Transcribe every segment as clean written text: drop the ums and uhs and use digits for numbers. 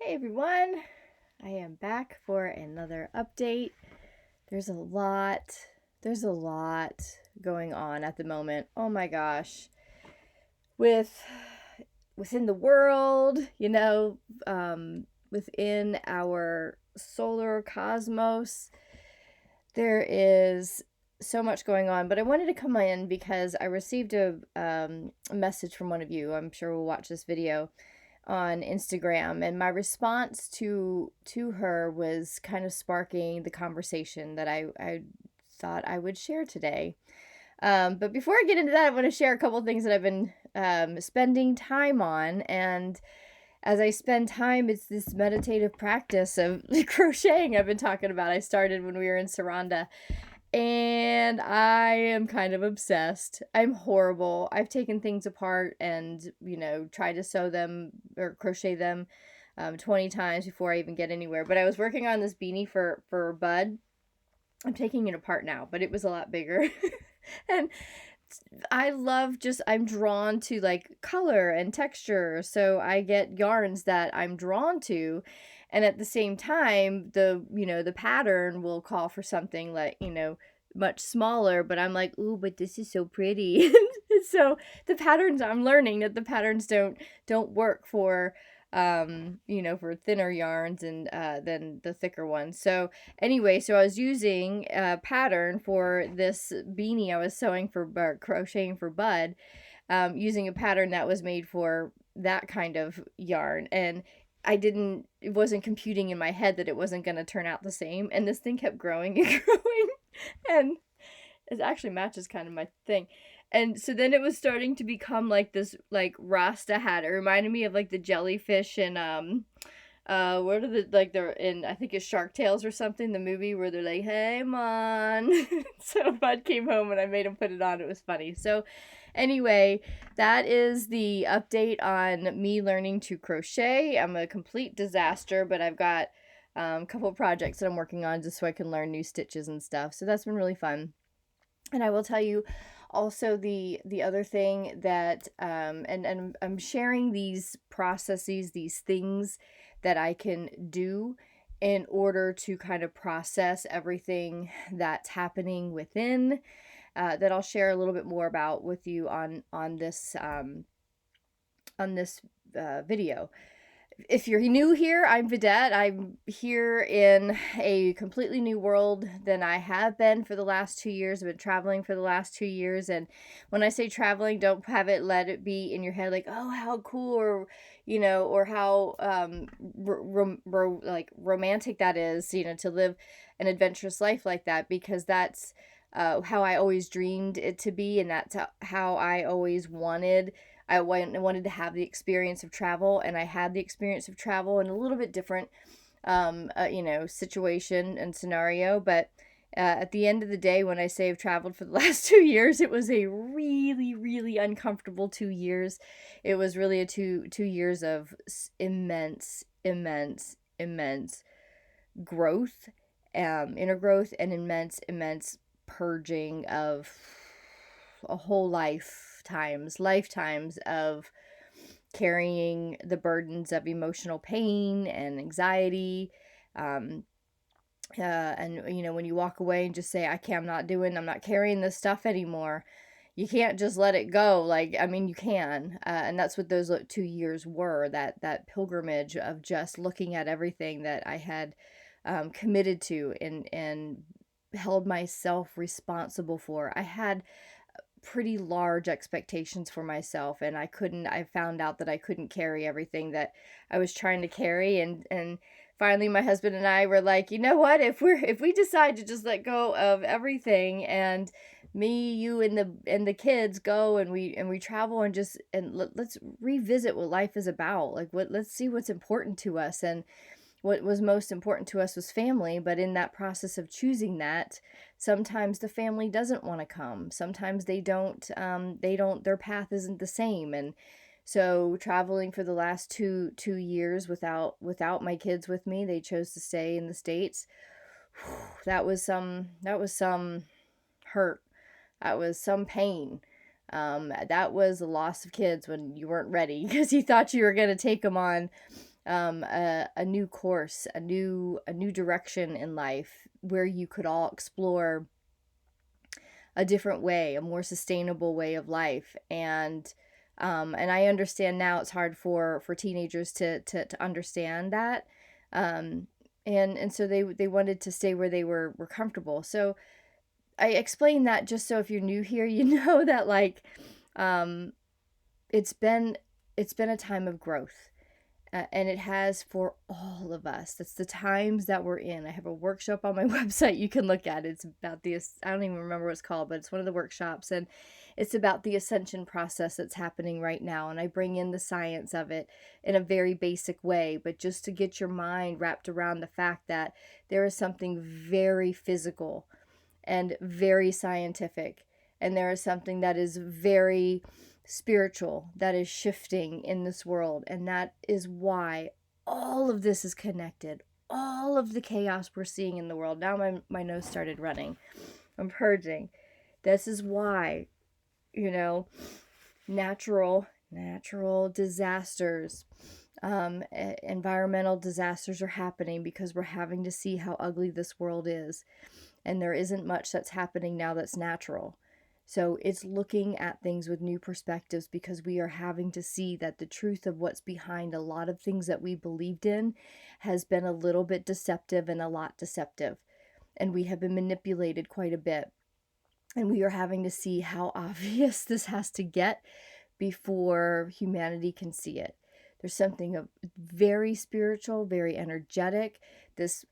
Hey everyone, I am back for another update. There's a lot, there's a lot going on at the moment. Oh my gosh. With within the world, within our solar cosmos, there is so much going on. But I wanted to come in because I received a message from one of you. I'm sure we'll watch this video on Instagram, and my response to her was kind of sparking the conversation that I thought I would share today. But before I get into that, I want to share a couple things that I've been spending time on. And as I spend time, it's this meditative practice of crocheting I've been talking about. I started when we were in Saranda, and I am kind of obsessed. I'm horrible. I've taken things apart and, tried to sew them or crochet them 20 times before I even get anywhere. But I was working on this beanie for Bud. I'm taking it apart now, but it was a lot bigger. And I'm drawn to like color and texture. So I get yarns that I'm drawn to. And at the same time, the pattern will call for something like, much smaller, but I'm like, ooh, but this is so pretty. So the patterns, I'm learning that the patterns don't work for for thinner yarns and than the thicker ones. So anyway, so I was using a pattern for this beanie I was crocheting for Bud, using a pattern that was made for that kind of yarn. And it wasn't computing in my head that it wasn't going to turn out the same. And this thing kept growing and growing. And it actually matches kind of my thing. And so then it was starting to become like this like Rasta hat. It reminded me of like the jellyfish and what are they're in, I think it's Shark Tales or something, the movie where they're like, hey man. So Bud came home and I made him put it on. It was funny. So anyway, that is the update on me learning to crochet. I'm a complete disaster, but I've got a couple projects that I'm working on just so I can learn new stitches and stuff. So that's been really fun. And I will tell you also the other thing that and I'm sharing these processes, these things that I can do in order to kind of process everything that's happening within, that I'll share a little bit more about with you on this video. If you're new here, I'm Vidette. I'm here in a completely new world than I have been for the last 2 years. I've been traveling for the last 2 years. And when I say traveling, don't let it be in your head like, oh, how cool, or how like romantic that is, to live an adventurous life like that, because that's how I always dreamed it to be. And that's how I always wanted. I wanted to have the experience of travel, and I had the experience of travel in a little bit different, situation and scenario. But at the end of the day, when I say I've traveled for the last 2 years, it was a really, really uncomfortable 2 years. It was really a 2 years of immense, immense, immense growth, inner growth, and immense purging of a whole lifetimes of carrying the burdens of emotional pain and anxiety. And when you walk away and just say, I'm not carrying this stuff anymore, you can't just let it go. Like, I mean, you can, and that's what those 2 years were, that pilgrimage of just looking at everything that I had committed to and held myself responsible for. I had pretty large expectations for myself, and I found out that I couldn't carry everything that I was trying to carry. And finally my husband and I were like, you know what, if we decide to just let go of everything, and me, you, and the kids go, and we travel, and let's revisit what life is about. Like, let's see what's important to us. And what was most important to us was family. But in that process of choosing that, sometimes the family doesn't want to come. Sometimes they don't, their path isn't the same. And so traveling for the last two years without my kids with me, they chose to stay in the States. That was some hurt. That was some pain. That was the loss of kids when you weren't ready, because you thought you were going to take them on a new course, a new direction in life where you could all explore a different way, a more sustainable way of life. And I understand now it's hard for teenagers to understand that. Um, and so they wanted to stay where they were comfortable. So I explained that just so if you're new here, you know that like um, it's been it's been a time of growth, and it has for all of us. That's the times that we're in. I have a workshop on my website you can look at. It's about I don't even remember what it's called, but it's one of the workshops, and it's about the ascension process that's happening right now. And I bring in the science of it in a very basic way, but just to get your mind wrapped around the fact that there is something very physical and very scientific, and there is something that is very spiritual that is shifting in this world. And that is why all of this is connected. All of the chaos we're seeing in the world. Now my nose started running. I'm purging. This is why, you know, natural disasters, environmental disasters are happening because we're having to see how ugly this world is. And there isn't much that's happening now that's natural. So it's looking at things with new perspectives because we are having to see that the truth of what's behind a lot of things that we believed in has been a little bit deceptive and a lot deceptive. And we have been manipulated quite a bit. And we are having to see how obvious this has to get before humanity can see it. There's something of very spiritual, very energetic. This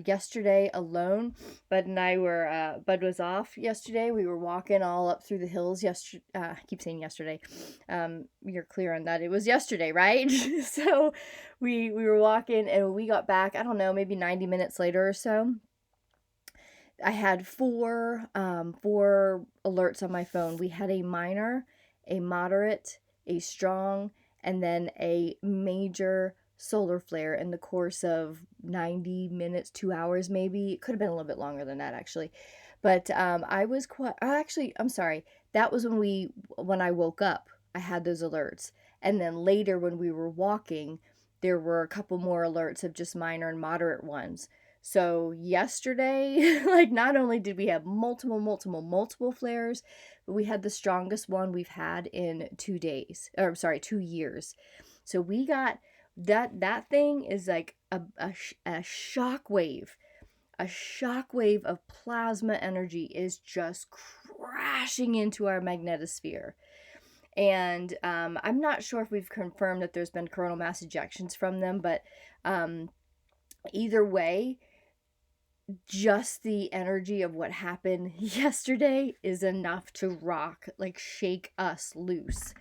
yesterday alone, Bud and I were Bud was off yesterday. We were walking all up through the hills yesterday. I keep saying yesterday. You're clear on that. It was yesterday, right? So we were walking, and when we got back, I don't know, maybe 90 minutes later or so, I had four alerts on my phone. We had a minor, a moderate, a strong, and then a major solar flare in the course of 90 minutes, 2 hours maybe. It could have been a little bit longer than that actually. But I was quite, actually, I'm sorry. That was when I woke up, I had those alerts. And then later when we were walking, there were a couple more alerts of just minor and moderate ones. So yesterday, like not only did we have multiple flares, but we had the strongest one we've had in 2 days, or sorry, 2 years. So we got that thing is like a shock wave. A shock wave of plasma energy is just crashing into our magnetosphere. And I'm not sure if we've confirmed that there's been coronal mass ejections from them, but either way, just the energy of what happened yesterday is enough to rock, like shake us loose.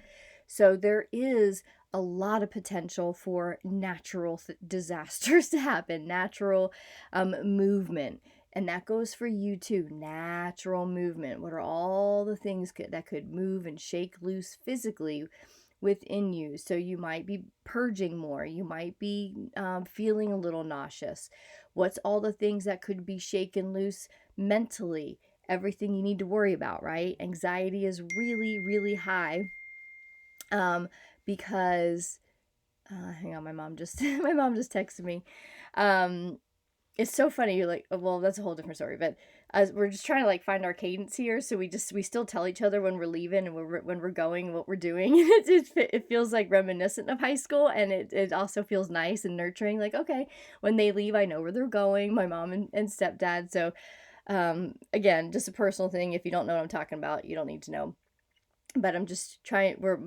So there is a lot of potential for natural disasters to happen, natural movement. And that goes for you too. Natural movement. What are all the things that could move and shake loose physically within you? So you might be purging more. You might be feeling a little nauseous. What's all the things that could be shaken loose mentally? Everything you need to worry about, right? Anxiety is really, really high because hang on, my mom just my mom just texted me. It's so funny. You're like, oh, well, that's a whole different story. But we're just trying to like find our cadence here, so we still tell each other when we're leaving and when we're going and what we're doing. It feels like reminiscent of high school, and it also feels nice and nurturing. Like, okay, when they leave, I know where they're going. My mom and stepdad. So again, just a personal thing. If you don't know what I'm talking about, you don't need to know. But I'm just trying. We're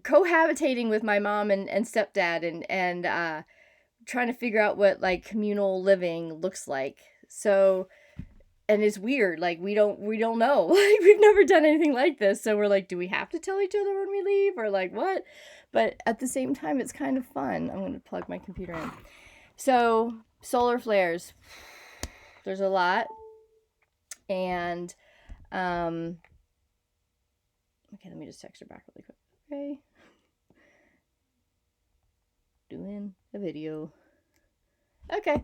cohabitating with my mom and stepdad, and trying to figure out what like communal living looks like. So, and it's weird, like we don't know. Like we've never done anything like this, so we're like, do we have to tell each other when we leave, or like what? But at the same time, it's kind of fun. I'm going to plug my computer in. So solar flares, there's a lot. And okay, let me just text her back really quick. Okay, doing a video. Okay.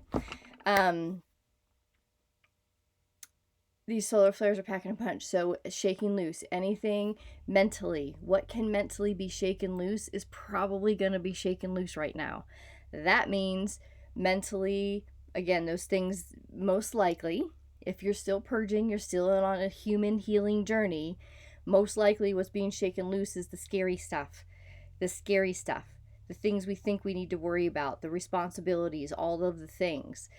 these solar flares are packing a punch. So shaking loose anything mentally, what can mentally be shaken loose is probably going to be shaken loose right now. That means mentally, again, those things most likely, if you're still purging, you're still on a human healing journey, most likely what's being shaken loose is the scary stuff. The scary stuff, the things we think we need to worry about, the responsibilities, all of the things.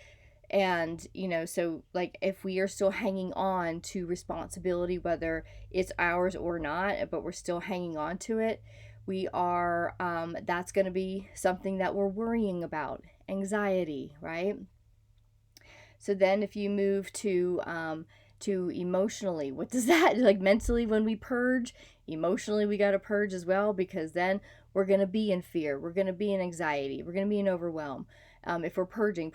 And so like if we are still hanging on to responsibility, whether it's ours or not, but we're still hanging on to it, we are that's going to be something that we're worrying about, anxiety, right? So then if you move to emotionally, what does that like? Mentally, when we purge, emotionally we got to purge as well, because then we're going to be in fear, we're going to be in anxiety, we're going to be in overwhelm. If we're purging,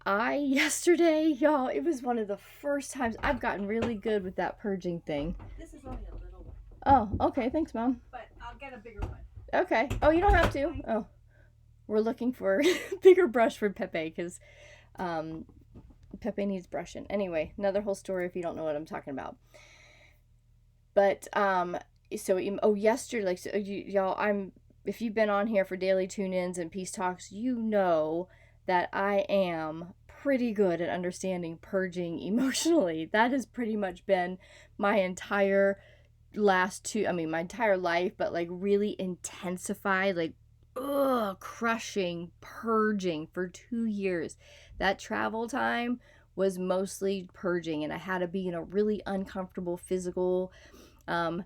I yesterday, y'all, it was one of the first times I've gotten really good with that purging thing. This is only a little one. Oh, okay, thanks, Mom. But I'll get a bigger one. Okay. Oh, you don't have to. Oh, we're looking for bigger brush for Pepe, because um, Pepe needs brushing. Anyway, another whole story if you don't know what I'm talking about. But so yesterday, like, so y'all, if you've been on here for daily tune-ins and peace talks, you know that I am pretty good at understanding purging emotionally. That has pretty much been my entire my entire life, but like really intensified, like crushing purging for 2 years. That travel time was mostly purging, and I had to be in a really uncomfortable physical um,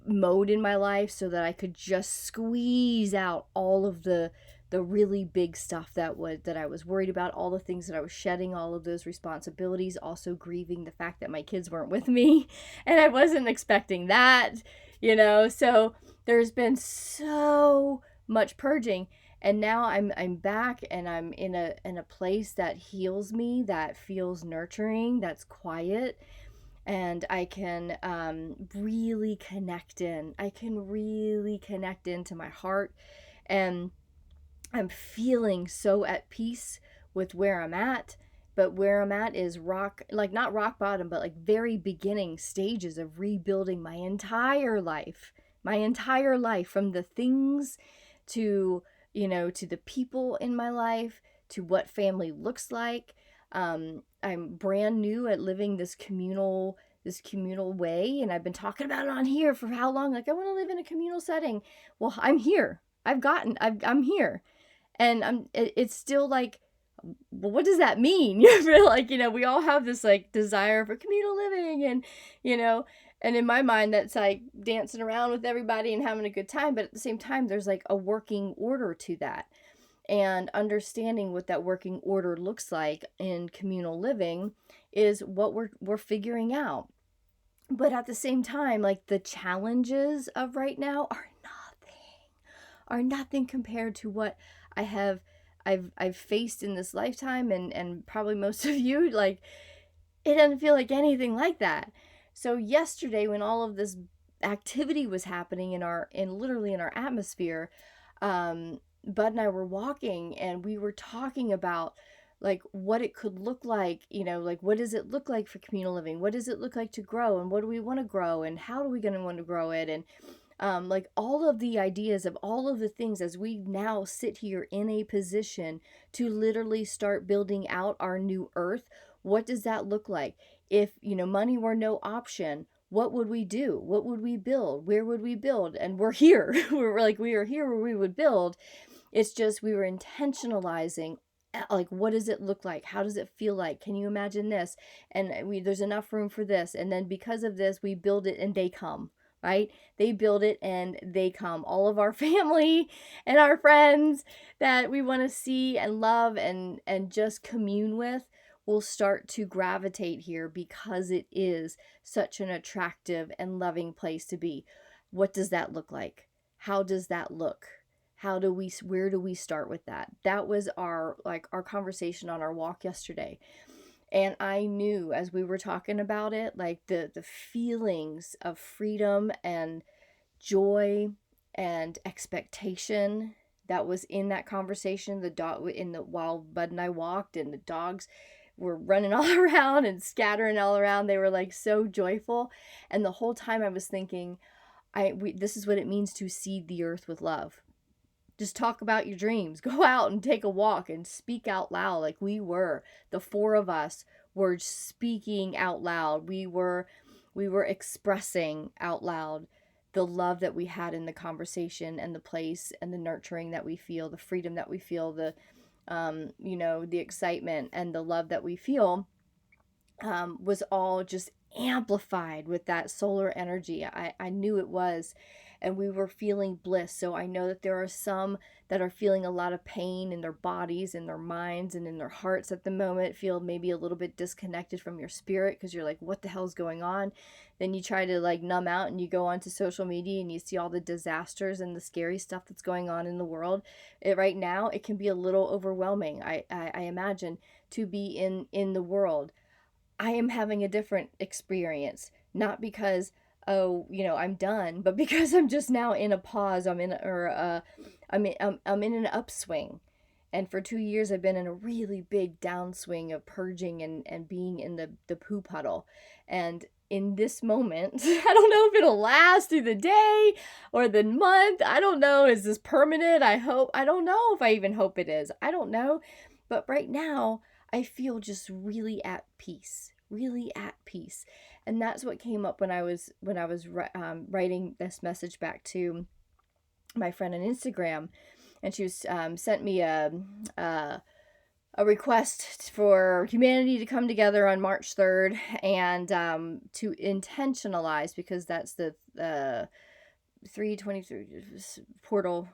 mode in my life so that I could just squeeze out all of the really big stuff that I was worried about, all the things that I was shedding, all of those responsibilities, also grieving the fact that my kids weren't with me and I wasn't expecting that. So there's been so much purging, and now I'm back, and I'm in a place that heals me, that feels nurturing, that's quiet, and I can really connect in. I can really connect into my heart, and I'm feeling so at peace with where I'm at. But where I'm at is not rock bottom, but like very beginning stages of rebuilding my entire life, from the things to, to the people in my life, to what family looks like. I'm brand new at living this communal way, and I've been talking about it on here for how long? Like, I want to live in a communal setting. Well, I'm here. I'm here, and it's still like, well, what does that mean? You feel like, we all have this like desire for communal living, and you know and in my mind that's like dancing around with everybody and having a good time, but at the same time there's like a working order to that, and understanding what that working order looks like in communal living is what we're figuring out. But at the same time, like, the challenges of right now are nothing compared to what I have I've faced in this lifetime, and probably most of you. Like, it doesn't feel like anything like that. So yesterday, when all of this activity was happening literally in our atmosphere, Bud and I were walking, and we were talking about like what it could look like, like, what does it look like for communal living? What does it look like to grow, and what do we want to grow, and how are we going to want to grow it? And like, all of the ideas of all of the things, as we now sit here in a position to literally start building out our new earth. What does that look like? If, money were no option, what would we do? What would we build? Where would we build? And we're here. We are here where we would build. It's just we were intentionalizing, like, what does it look like? How does it feel like? Can you imagine this? And there's enough room for this. And then because of this, we build it and they come, right? They build it and they come. All of our family and our friends that we want to see and love and just commune with will start to gravitate here, because it is such an attractive and loving place to be. What does that look like? How does that look? Where do we start with that? That was our conversation on our walk yesterday. And I knew, as we were talking about it, like, the feelings of freedom and joy and expectation that was in that conversation, the dog in the while Bud and I walked, and the dogs were running all around and scattering all around. They were like so joyful. And the whole time I was thinking, this is what it means to seed the earth with love. Just talk about your dreams. Go out and take a walk and speak out loud like we were. The four of us were speaking out loud. We were expressing out loud the love that we had in the conversation and the place and the nurturing that we feel, the freedom that we feel, the excitement and the love that we feel, was all just amplified with that solar energy. I knew it was, and we were feeling bliss. So I know that there are some that are feeling a lot of pain in their bodies, in their minds, and in their hearts at the moment, feel maybe a little bit disconnected from your spirit because you're like, what the hell's going on? Then you try to like numb out and you go onto social media and you see all the disasters and the scary stuff that's going on in the world. Right now, it can be a little overwhelming, I imagine, to be in the world. I am having a different experience, not because, oh, I'm done, but because I'm just now in a pause. I'm in an upswing. And for 2 years, I've been in a really big downswing of purging and being in the poo puddle. And in this moment, I don't know if it'll last through the day or the month. I don't know. Is this permanent? I hope. I don't know if I even hope it is. I don't know. But right now, I feel just really at peace, really at peace. And that's what came up when I was writing this message back to my friend on Instagram, and she was sent me a request for humanity to come together on March 3rd and to intentionalize, because that's the 323 portal,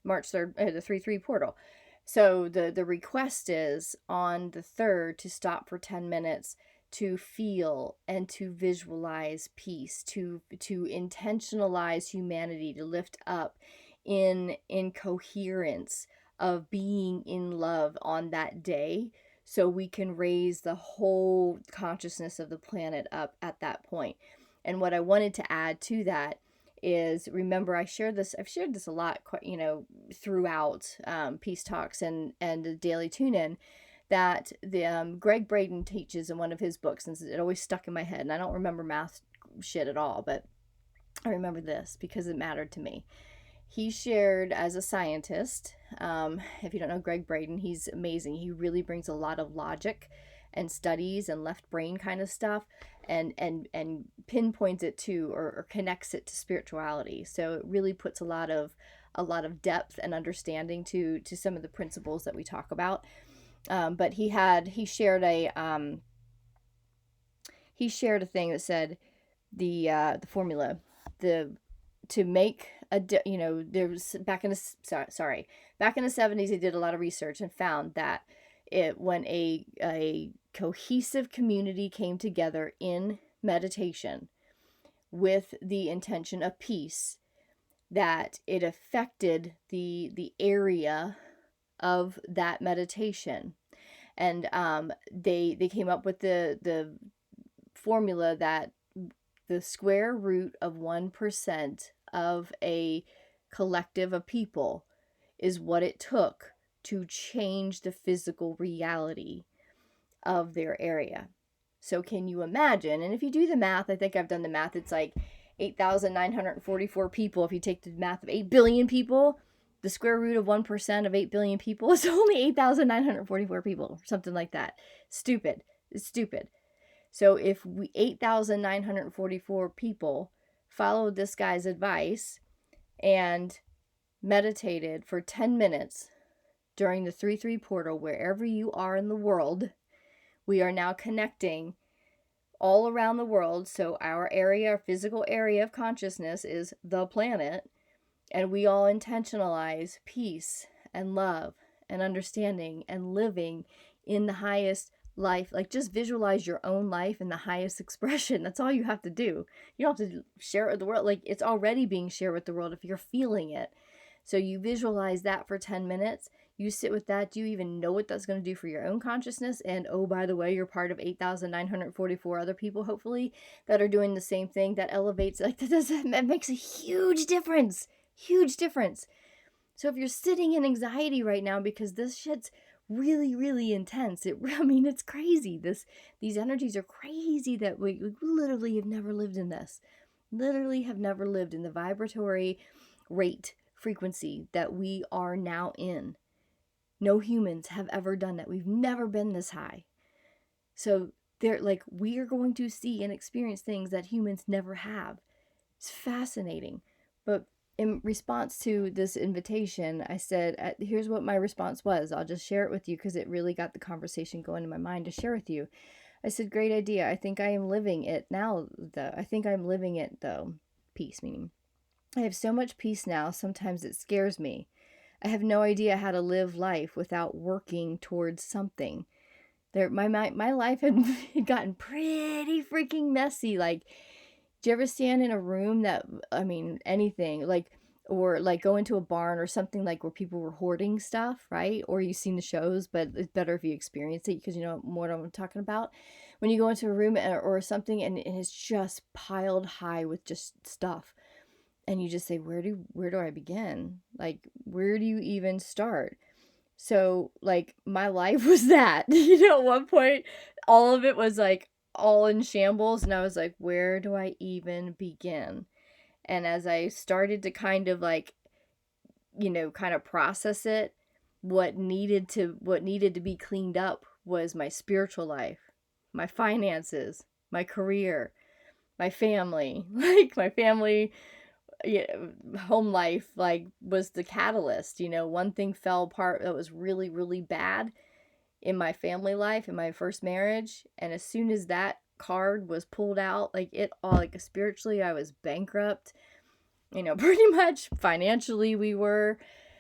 March 3rd, the 3/3 portal. So the request is on the 3rd to stop for 10 minutes to feel and to visualize peace, to intentionalize humanity, to lift up in coherence of being in love on that day, so we can raise the whole consciousness of the planet up at that point. And what I wanted to add to that is, remember, I've shared this a lot, throughout peace talks and the daily tune-in, that the Greg Braden teaches in one of his books, and it always stuck in my head. And I don't remember math shit at all, but I remember this because it mattered to me. He shared, as a scientist, if you don't know Greg Braden, he's amazing. He really brings a lot of logic and studies and left brain kind of stuff, and pinpoints it to, or connects it to spirituality. So it really puts a lot of depth and understanding to some of the principles that we talk about. But he shared a thing that said the formula, to make there was back in the 70s, they did a lot of research and found that when a cohesive community came together in meditation with the intention of peace, that it affected the area of that meditation. And they came up with the formula that the square root of 1% of a collective of people is what it took to change the physical reality of their area. So can you imagine? And if you do the math, I think I've done the math, it's like 8,944 people. If you take the math of 8 billion people, the square root of 1% of 8 billion people is only 8,944 people, or something like that. Stupid. It's stupid. So if 8,944 people followed this guy's advice and meditated for 10 minutes during the 3/3 portal, wherever you are in the world, we are now connecting all around the world. So our area, our physical area of consciousness is the planet, and we all intentionalize peace and love and understanding and living in the highest life. Like, just visualize your own life in the highest expression. That's all you have to do. You don't have to share it with the world. Like, it's already being shared with the world if you're feeling it. So you visualize that for 10 minutes. You sit with that. Do you even know what that's going to do for your own consciousness? And oh, by the way, you're part of 8,944 other people, hopefully, that are doing the same thing. That elevates, like, that makes a huge difference. Huge difference. So if you're sitting in anxiety right now because this shit's really, really intense. I mean, it's crazy. These energies are crazy that we literally have never lived in this. Literally have never lived in the vibratory rate frequency that we are now in. No humans have ever done that. We've never been this high. So they're like, we are going to see and experience things that humans never have. It's fascinating. But in response to this invitation, I said, here's what my response was. I'll just share it with you because it really got the conversation going in my mind to share with you. I said, great idea. I think I am living it now, though. I think I'm living it, though. Peace, meaning I have so much peace now, sometimes it scares me. I have no idea how to live life without working towards something. My life had gotten pretty freaking messy. Like, do you ever stand in a room that, I mean, anything, like, or like go into a barn or something like where people were hoarding stuff, right? Or you've seen the shows, but it's better if you experience it because you know more what I'm talking about. When you go into a room or something and it's just piled high with just stuff, and you just say, where do I begin? Like, where do you even start? So, like, my life was that. At one point, all of it was like all in shambles, and I was like, where do I even begin? And as I started to kind of like, kind of process it, what needed to be cleaned up was my spiritual life, my finances, my career, my family. Like my family, yeah, home life, like, was the catalyst. One thing fell apart that was really, really bad in my family life, in my first marriage, and as soon as that card was pulled out, like, it all, like, spiritually I was bankrupt. Pretty much financially we were.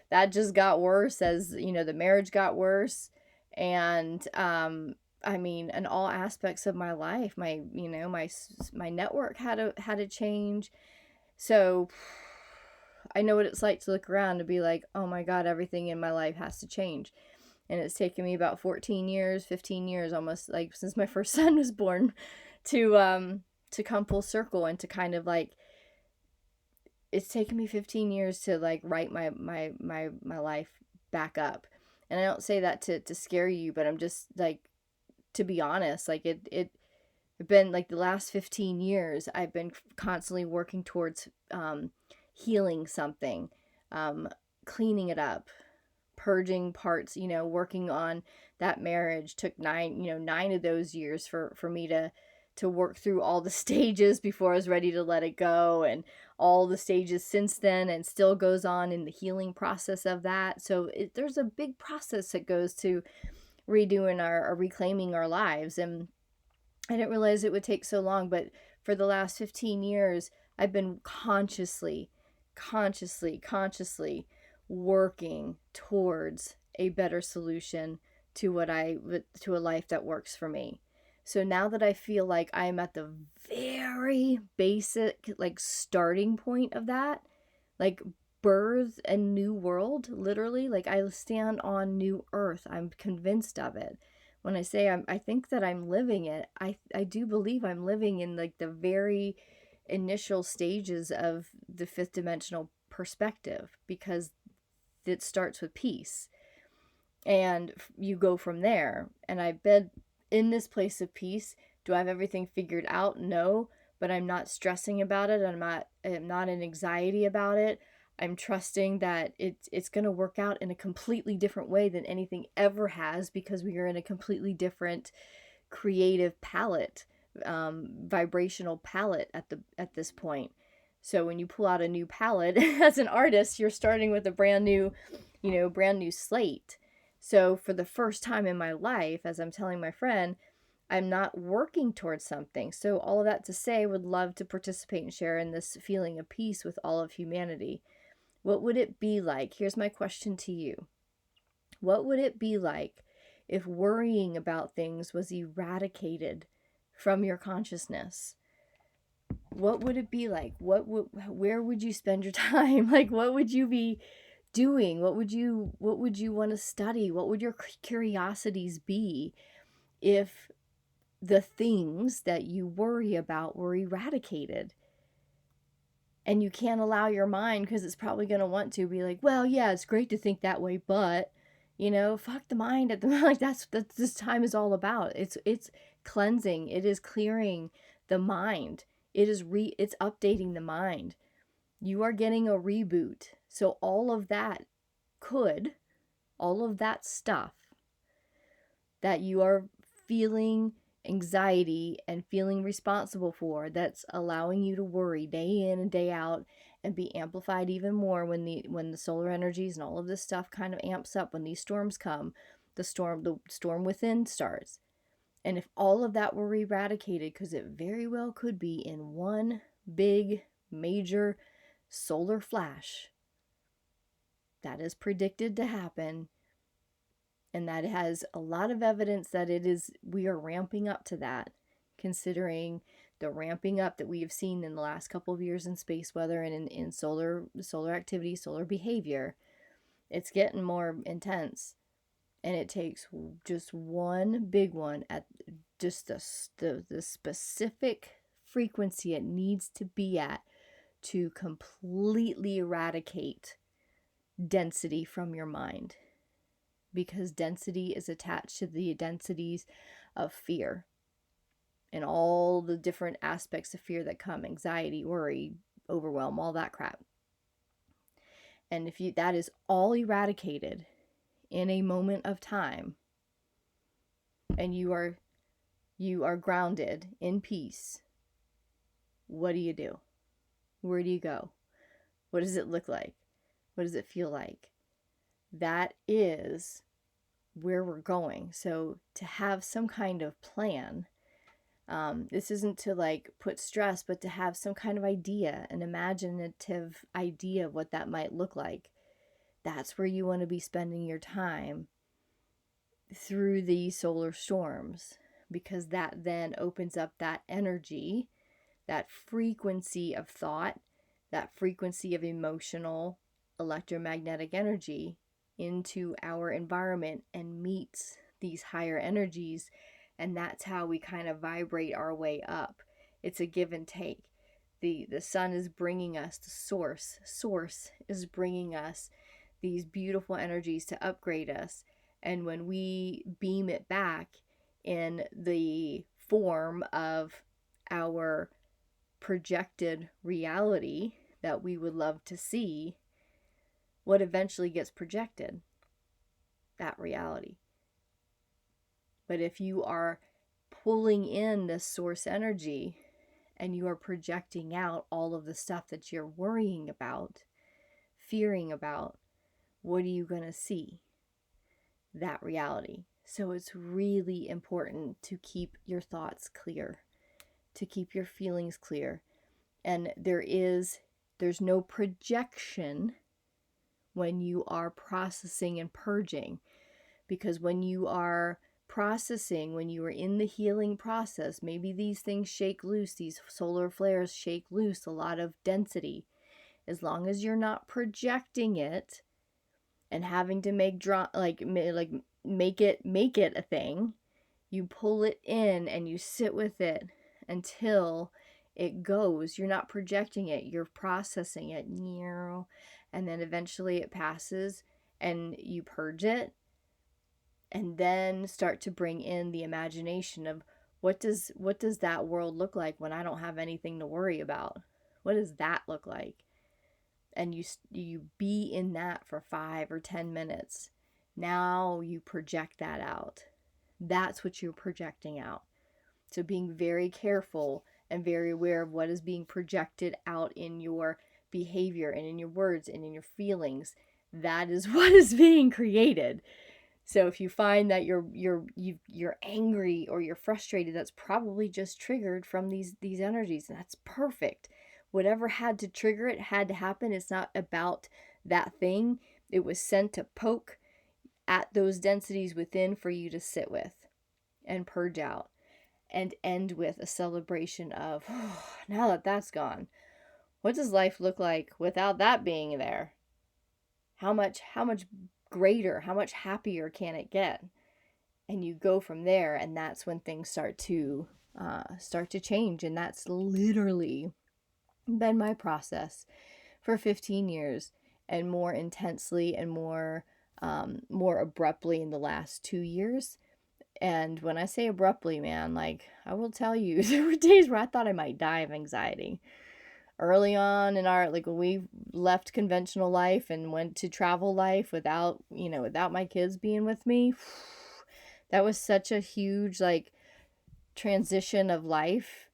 That just got worse as, the marriage got worse. And I mean, in all aspects of my life, my network had to change. So I know what it's like to look around and be like, oh my God, everything in my life has to change. And it's taken me about 14 years, 15 years, almost, like, since my first son was born, to come full circle and to kind of like, it's taken me 15 years to like write my life back up. And I don't say that to scare you, but I'm just like, to be honest, like, it been like the last 15 years I've been constantly working towards healing something, cleaning it up, purging parts, working on that marriage took 9 of those years for me to work through all the stages before I was ready to let it go, and all the stages since then, and still goes on in the healing process of that. So there's a big process that goes to redoing or reclaiming our lives. And I didn't realize it would take so long, but for the last 15 years, I've been consciously working towards a better solution to a life that works for me. So now that I feel like I'm at the very basic, like, starting point of that, like, birth a new world, literally, like, I stand on new earth. I'm convinced of it. When I say I think that I'm living it, I do believe I'm living in, like, the very initial stages of the fifth dimensional perspective, because it starts with peace, and you go from there. And I've been in this place of peace. Do I have everything figured out? No, but I'm not stressing about it. I'm not in anxiety about it. I'm trusting that it's going to work out in a completely different way than anything ever has, because we are in a completely different creative palette, vibrational palette at this point. So when you pull out a new palette as an artist, you're starting with a brand new slate. So for the first time in my life, as I'm telling my friend, I'm not working towards something. So all of that to say, I would love to participate and share in this feeling of peace with all of humanity. What would it be like? Here's my question to you. What would it be like if worrying about things was eradicated from your consciousness? What would it be like? Where would you spend your time? Like, what would you be doing? What would you want to study? What would your curiosities be if the things that you worry about were eradicated? And you can't allow your mind, because it's probably going to want to be like, well, yeah, it's great to think that way, but Fuck the mind at the like that's this time is all about. It's cleansing. It is clearing the mind. It's updating the mind. You are getting a reboot. So all of that stuff that you are feeling anxiety and feeling responsible for, that's allowing you to worry day in and day out, and be amplified even more when the solar energies and all of this stuff kind of amps up when these storms come. The storm within starts. And if all of that were eradicated, because it very well could be in one big major solar flash that is predicted to happen, and that has a lot of evidence that we are ramping up to that, considering the ramping up that we have seen in the last couple of years in space weather and in solar activity, solar behavior. It's getting more intense, and it takes just one big one at just the specific frequency it needs to be at to completely eradicate density from your mind, because density is attached to the densities of fear and all the different aspects of fear that come: anxiety, worry, overwhelm, all that crap. And if that is all eradicated in a moment of time, and you are grounded in peace, what do you do? Where do you go? What does it look like? What does it feel like? That is where we're going. So to have some kind of plan, this isn't to like put stress, but to have some kind of idea, an imaginative idea of what that might look like. That's where you want to be spending your time through these solar storms, because that then opens up that energy, that frequency of thought, that frequency of emotional electromagnetic energy into our environment and meets these higher energies. And that's how we kind of vibrate our way up. It's a give and take. The sun is bringing us the source is bringing us these beautiful energies to upgrade us. And when we beam it back in the form of our projected reality that we would love to see, what eventually gets projected? That reality. But if you are pulling in this source energy and you are projecting out all of the stuff that you're worrying about, fearing about, what are you going to see? That reality. So it's really important to keep your thoughts clear, to keep your feelings clear. And there's no projection when you are processing and purging, because when you are processing, when you are in the healing process, maybe these things shake loose, these solar flares shake loose a lot of density. As long as you're not projecting it and having to make it a thing, you pull it in and you sit with it until it goes. You're not projecting it, you're processing it, and then eventually it passes and you purge it, and then start to bring in the imagination of what does that world look like when I don't have anything to worry about? What does that look like? And you be in that for 5 or 10 minutes. Now you project that out. That's what you're projecting out. So being very careful and very aware of what is being projected out in your behavior and in your words and in your feelings. That is what is being created. So if you find that you're angry or you're frustrated, that's probably just triggered from these energies, and that's perfect. Whatever had to trigger it had to happen. It's not about that thing. It was sent to poke at those densities within for you to sit with and purge out, and end with a celebration of, oh, now that that's gone, what does life look like without that being there? How much greater, how much happier can it get? And you go from there, and that's when things start to change. And that's literally been my process for 15 years, and more intensely and more more abruptly in the last 2 years. And when I say abruptly, man, like I will tell you, there were days where I thought I might die of anxiety. Early on in our, like when we left conventional life and went to travel life without, without my kids being with me, that was such a huge like transition of life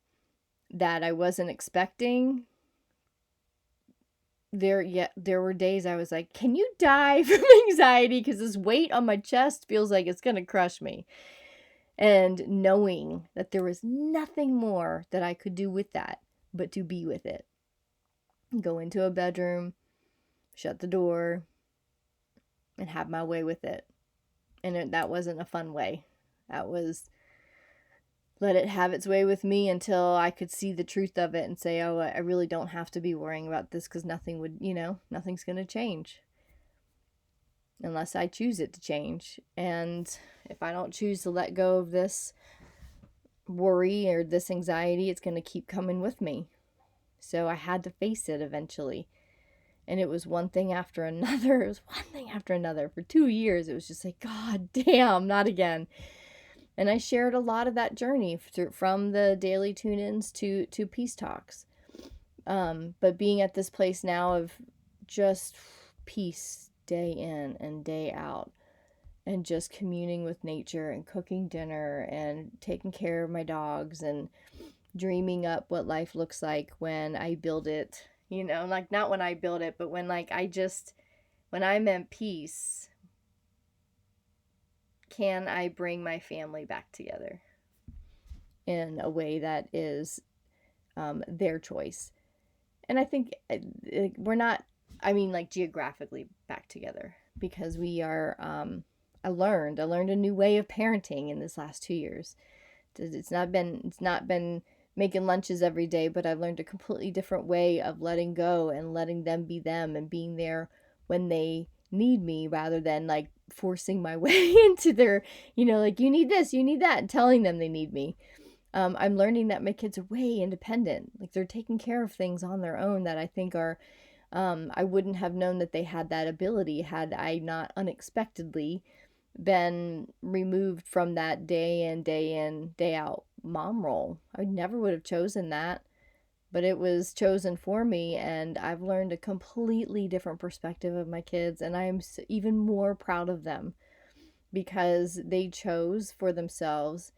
that I wasn't expecting. There were days I was like, can you die from anxiety, because this weight on my chest feels like it's going to crush me. And knowing that there was nothing more that I could do with that but to be with it. Go into a bedroom, shut the door, and have my way with it. And that wasn't a fun way. That was let it have its way with me until I could see the truth of it and say, oh, I really don't have to be worrying about this, because nothing's going to change unless I choose it to change. And if I don't choose to let go of this worry or this anxiety, it's going to keep coming with me. So I had to face it eventually. And it was one thing after another. It was one thing after another. For 2 years, it was just like, God damn, not again. And I shared a lot of that journey from the daily tune-ins to peace talks. But being at this place now of just peace day in and day out, and just communing with nature and cooking dinner and taking care of my dogs and dreaming up what life looks like when I build it, like not when I build it, but when when I'm at peace, can I bring my family back together in a way that is their choice? And I think we're not, I mean, like geographically back together, because we are, I learned a new way of parenting in this last 2 years. It's not been making lunches every day, but I've learned a completely different way of letting go and letting them be them and being there when they need me, rather than like forcing my way into their, like, you need this, you need that, and telling them they need me. I'm learning that my kids are way independent. Like they're taking care of things on their own that I think are, I wouldn't have known that they had that ability had I not unexpectedly been removed from that day in, day out mom role. I never would have chosen that, but it was chosen for me, and I've learned a completely different perspective of my kids, and I am even more proud of them because they chose for themselves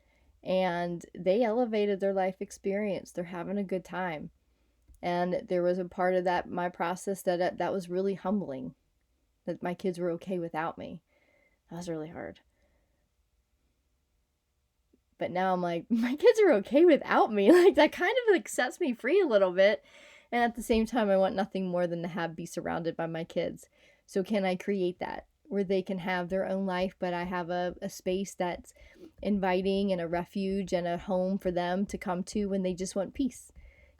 and they elevated their life experience. They're having a good time. And there was a part of that my process that was really humbling, that my kids were okay without me. That was really hard. But now I'm like, my kids are okay without me. Like that kind of like sets me free a little bit. And at the same time, I want nothing more than to be surrounded by my kids. So can I create that where they can have their own life, but I have a space that's inviting and a refuge and a home for them to come to when they just want peace,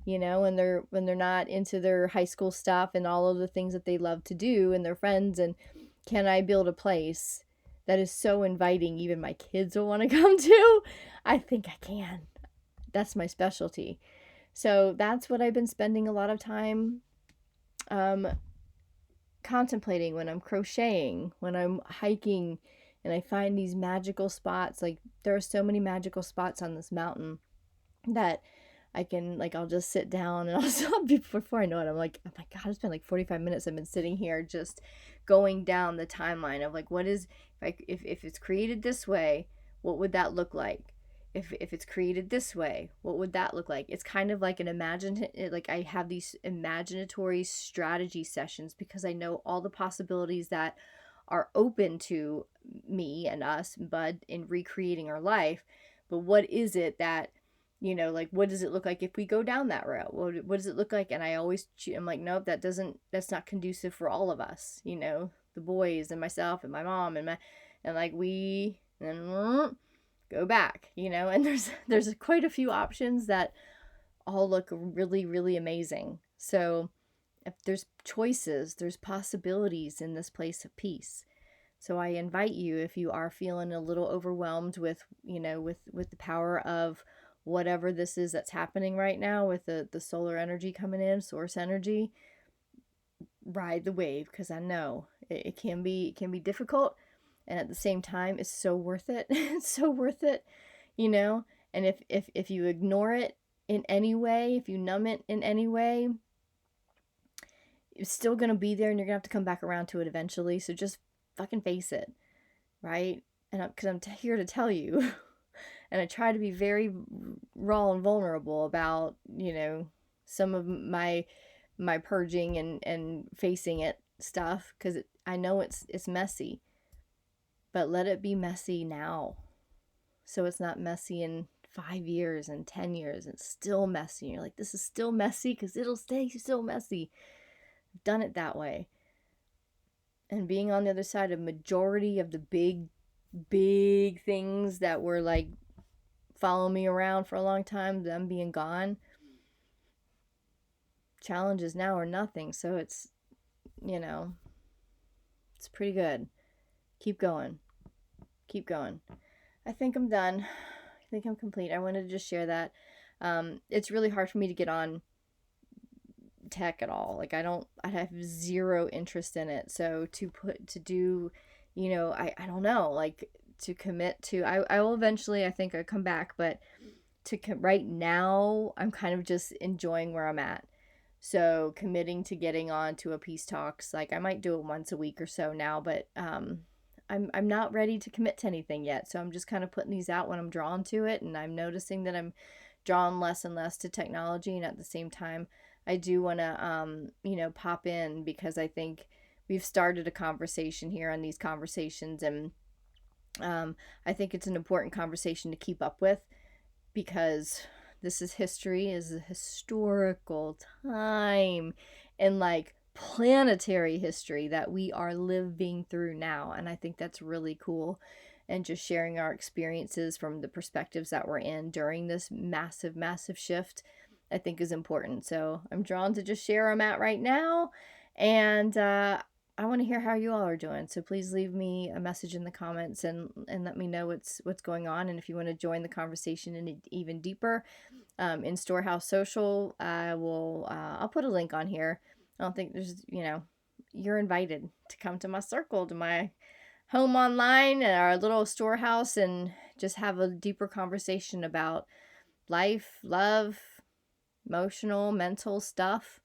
when they're not into their high school stuff and all of the things that they love to do and their friends. And can I build a place that is so inviting even my kids will want to come to? I think I can. That's my specialty. So that's what I've been spending a lot of time contemplating when I'm crocheting, when I'm hiking, and I find these magical spots. Like there are so many magical spots on this mountain that I can, like, I'll just sit down and before I know it, I'm like, oh my God, it's been like 45 minutes. I've been sitting here just going down the timeline of like, what is, if it's created this way, what would that look like? If it's created this way, what would that look like? It's kind of like like I have these imaginatory strategy sessions because I know all the possibilities that are open to me and us, Bud, in recreating our life. But what is it that, like, what does it look like if we go down that route? What does it look like? And I'm like, nope, that's not conducive for all of us, the boys and myself and my mom and like and go back, and there's quite a few options that all look really, really amazing. So if there's choices, there's possibilities in this place of peace. So I invite you, if you are feeling a little overwhelmed with, with the power of whatever this is that's happening right now with the solar energy coming in, source energy, ride the wave, because I know It can be difficult, and at the same time it's so worth it. It's so worth it, you know? And if you ignore it in any way, if you numb it in any way, it's still going to be there and you're going to have to come back around to it eventually. So just fucking face it, right? And because I'm here to tell you, and I try to be very raw and vulnerable about, some of my purging and facing it stuff, because I know it's messy, but let it be messy now, so it's not messy in 5 years and 10 years. It's still messy. You're like, this is still messy because it'll stay still messy. I've done it that way, and being on the other side of majority of the big things that were like follow me around for a long time, them being gone, challenges now are nothing. So you know, it's pretty good. Keep going. Keep going. I think I'm done. I think I'm complete. I wanted to just share that. It's really hard for me to get on tech at all. Like I have zero interest in it. So to do, I don't know, like to commit to, I will eventually, I think I come back, but right now I'm kind of just enjoying where I'm at. So committing to getting on to a peace talks, like I might do it once a week or so now, but I'm not ready to commit to anything yet. So I'm just kind of putting these out when I'm drawn to it, and I'm noticing that I'm drawn less and less to technology, and at the same time I do want to pop in, because I think we've started a conversation here on these conversations, and I think it's an important conversation to keep up with, because this is history, is a historical time, and like planetary history that we are living through now. And I think that's really cool. And just sharing our experiences from the perspectives that we're in during this massive, massive shift, I think is important. So I'm drawn to just share where I'm at right now. And I want to hear how you all are doing. So please leave me a message in the comments and let me know what's going on. And if you want to join the conversation in even deeper, in Storehouse Social, I'll put a link on here. I don't think you're invited to come to my circle, to my home online, our little storehouse, and just have a deeper conversation about life, love, emotional, mental stuff.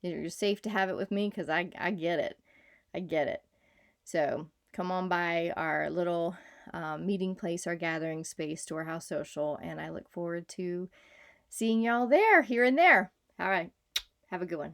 You're safe to have it with me, because I get it. I get it. So come on by our little meeting place, our gathering space, Storehouse Social, and I look forward to seeing y'all there, here and there. All right. Have a good one.